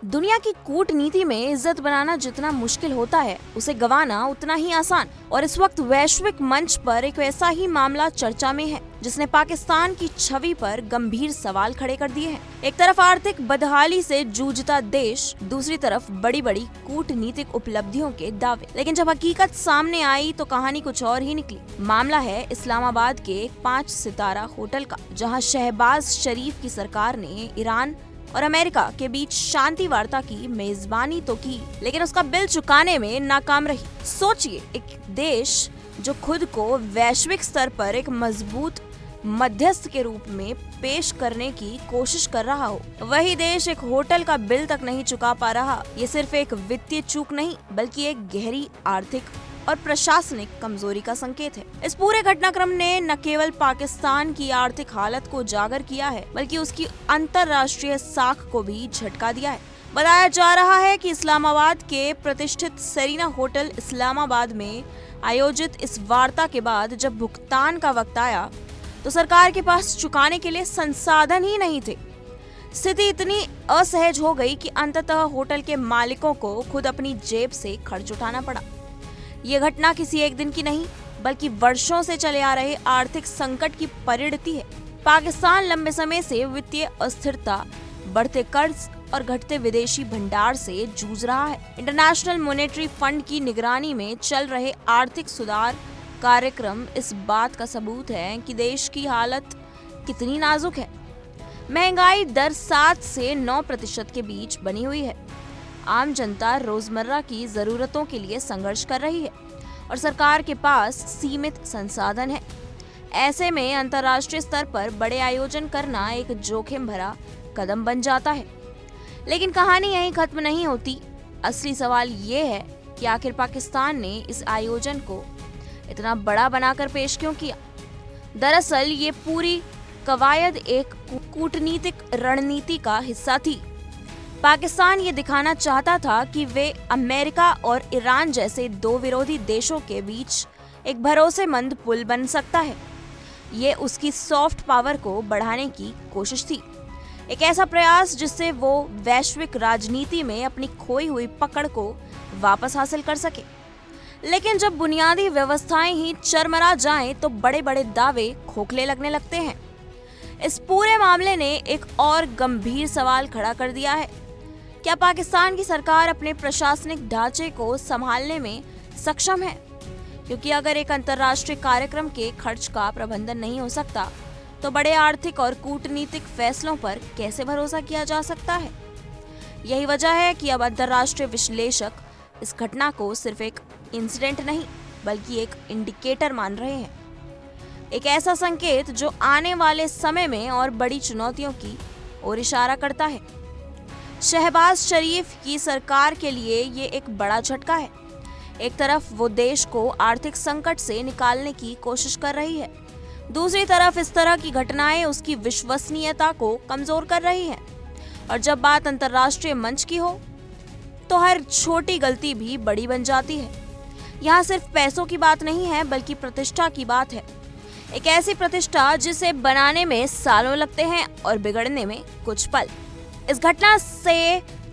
दुनिया की कूटनीति में इज्जत बनाना जितना मुश्किल होता है, उसे गंवाना उतना ही आसान। और इस वक्त वैश्विक मंच पर एक ऐसा ही मामला चर्चा में है जिसने पाकिस्तान की छवि पर गंभीर सवाल खड़े कर दिए हैं। एक तरफ आर्थिक बदहाली से जूझता देश, दूसरी तरफ बड़ी बड़ी कूटनीतिक उपलब्धियों के दावे। लेकिन जब हकीकत सामने आई तो कहानी कुछ और ही निकली। मामला है इस्लामाबाद के एक 5 सितारा होटल का, जहां शहबाज शरीफ की सरकार ने ईरान और अमेरिका के बीच शांति वार्ता की मेजबानी तो की, लेकिन उसका बिल चुकाने में नाकाम रही। सोचिए, एक देश जो खुद को वैश्विक स्तर पर एक मजबूत मध्यस्थ के रूप में पेश करने की कोशिश कर रहा हो, वही देश एक होटल का बिल तक नहीं चुका पा रहा। ये सिर्फ एक वित्तीय चूक नहीं, बल्कि एक गहरी आर्थिक और प्रशासनिक कमजोरी का संकेत है। इस पूरे घटनाक्रम ने न केवल पाकिस्तान की आर्थिक हालत को उजागर किया है, बल्कि उसकी अंतर्राष्ट्रीय साख को भी झटका दिया है। बताया जा रहा है कि इस्लामाबाद के प्रतिष्ठित सेरेना होटल इस्लामाबाद में आयोजित इस वार्ता के बाद जब भुगतान का वक्त आया तो सरकार के पास चुकाने के लिए संसाधन ही नहीं थे। स्थिति इतनी असहज हो गई कि अंततः होटल के मालिकों को खुद अपनी जेब से खर्च उठाना पड़ा। ये घटना किसी एक दिन की नहीं, बल्कि वर्षों से चले आ रहे आर्थिक संकट की परिणति है। पाकिस्तान लंबे समय से वित्तीय अस्थिरता, बढ़ते कर्ज और घटते विदेशी भंडार से जूझ रहा है। इंटरनेशनल मॉनेटरी फंड की निगरानी में चल रहे आर्थिक सुधार कार्यक्रम इस बात का सबूत है कि देश की हालत कितनी नाजुक है। महंगाई दर 7 से 9% के बीच बनी हुई है। आम जनता रोजमर्रा की जरूरतों के लिए संघर्ष कर रही है और सरकार के पास सीमित संसाधन है। ऐसे में अंतर्राष्ट्रीय स्तर पर बड़े आयोजन करना एक जोखिम भरा कदम बन जाता है। लेकिन कहानी यहीं खत्म नहीं होती। असली सवाल ये है कि आखिर पाकिस्तान ने इस आयोजन को इतना बड़ा बनाकर पेश क्यों किया। दरअसल ये पूरी कवायद एक कूटनीतिक रणनीति का हिस्सा थी। पाकिस्तान ये दिखाना चाहता था कि वे अमेरिका और ईरान जैसे दो विरोधी देशों के बीच एक भरोसेमंद पुल बन सकता है। ये उसकी सॉफ्ट पावर को बढ़ाने की कोशिश थी, एक ऐसा प्रयास जिससे वो वैश्विक राजनीति में अपनी खोई हुई पकड़ को वापस हासिल कर सके। लेकिन जब बुनियादी व्यवस्थाएं ही चरमरा जाएं तो बड़े बड़े दावे खोखले लगने लगते हैं। इस पूरे मामले ने एक और गंभीर सवाल खड़ा कर दिया है। क्या पाकिस्तान की सरकार अपने प्रशासनिक ढांचे को संभालने में सक्षम है? क्योंकि अगर एक अंतर्राष्ट्रीय कार्यक्रम के खर्च का प्रबंधन नहीं हो सकता, तो बड़े आर्थिक और कूटनीतिक फैसलों पर कैसे भरोसा किया जा सकता है? यही वजह है कि अब अंतर्राष्ट्रीय विश्लेषक इस घटना को सिर्फ एक इंसिडेंट नहीं, बल्कि एक इंडिकेटर मान रहे हैं। एक ऐसा संकेत जो आने वाले समय में और बड़ी चुनौतियों की ओर इशारा करता है। शहबाज शरीफ की सरकार के लिए ये एक बड़ा झटका है। एक तरफ वो देश को आर्थिक संकट से निकालने की कोशिश कर रही है, दूसरी तरफ इस तरह की घटनाएं उसकी विश्वसनीयता को कमजोर कर रही हैं। और जब बात अंतर्राष्ट्रीय मंच की हो तो हर छोटी गलती भी बड़ी बन जाती है। यहाँ सिर्फ पैसों की बात नहीं है, बल्कि प्रतिष्ठा की बात है। एक ऐसी प्रतिष्ठा जिसे बनाने में सालों लगते हैं और बिगड़ने में कुछ पल। इस घटना से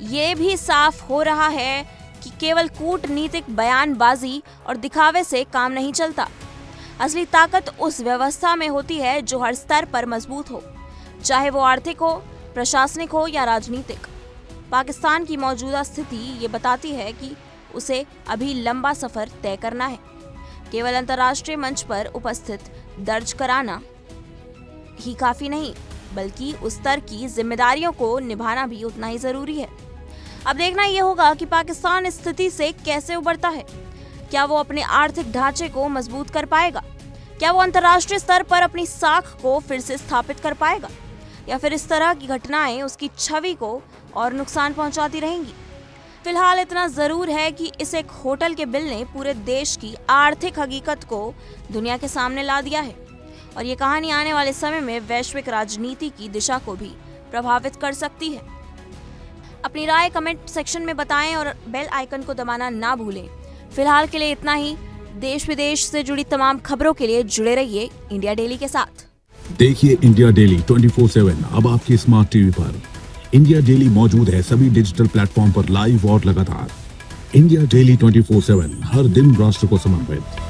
ये भी साफ हो रहा है कि केवल कूटनीतिक बयानबाजी और दिखावे से काम नहीं चलता। असली ताकत उस व्यवस्था में होती है जो हर स्तर पर मजबूत हो, चाहे वो आर्थिक हो, प्रशासनिक हो या राजनीतिक। पाकिस्तान की मौजूदा स्थिति ये बताती है कि उसे अभी लंबा सफर तय करना है। केवल अंतर्राष्ट्रीय मंच पर उपस्थित दर्ज कराना ही काफी नहीं, बल्कि उस स्तर की जिम्मेदारियों को निभाना भी उतना ही जरूरी है। अब देखना ये होगा कि पाकिस्तान इस स्थिति से कैसे उबरता है। क्या वो अपने आर्थिक ढांचे को मजबूत कर पाएगा? क्या वो अंतर्राष्ट्रीय स्तर पर अपनी साख को फिर से स्थापित कर पाएगा? या फिर इस तरह की घटनाएं उसकी छवि को और नुकसान पहुंचाती रहेंगी? फिलहाल इतना जरूर है कि इस एक होटल के बिल ने पूरे देश की आर्थिक हकीकत को दुनिया के सामने ला दिया है और ये कहानी आने वाले समय में वैश्विक राजनीति की दिशा को भी प्रभावित कर सकती है। अपनी राय कमेंट सेक्शन में बताएं और बेल आइकन को दबाना ना भूलें। फिलहाल के लिए इतना ही। देश विदेश से जुड़ी तमाम खबरों के लिए जुड़े रहिए इंडिया डेली के साथ। देखिए इंडिया डेली 24/7 अब आपकी स्मार्ट टीवी पर। इंडिया डेली मौजूद है सभी डिजिटल प्लेटफॉर्म पर लाइव और लगातार। इंडिया डेली 24/7, हर दिन राष्ट्र को समर्पित।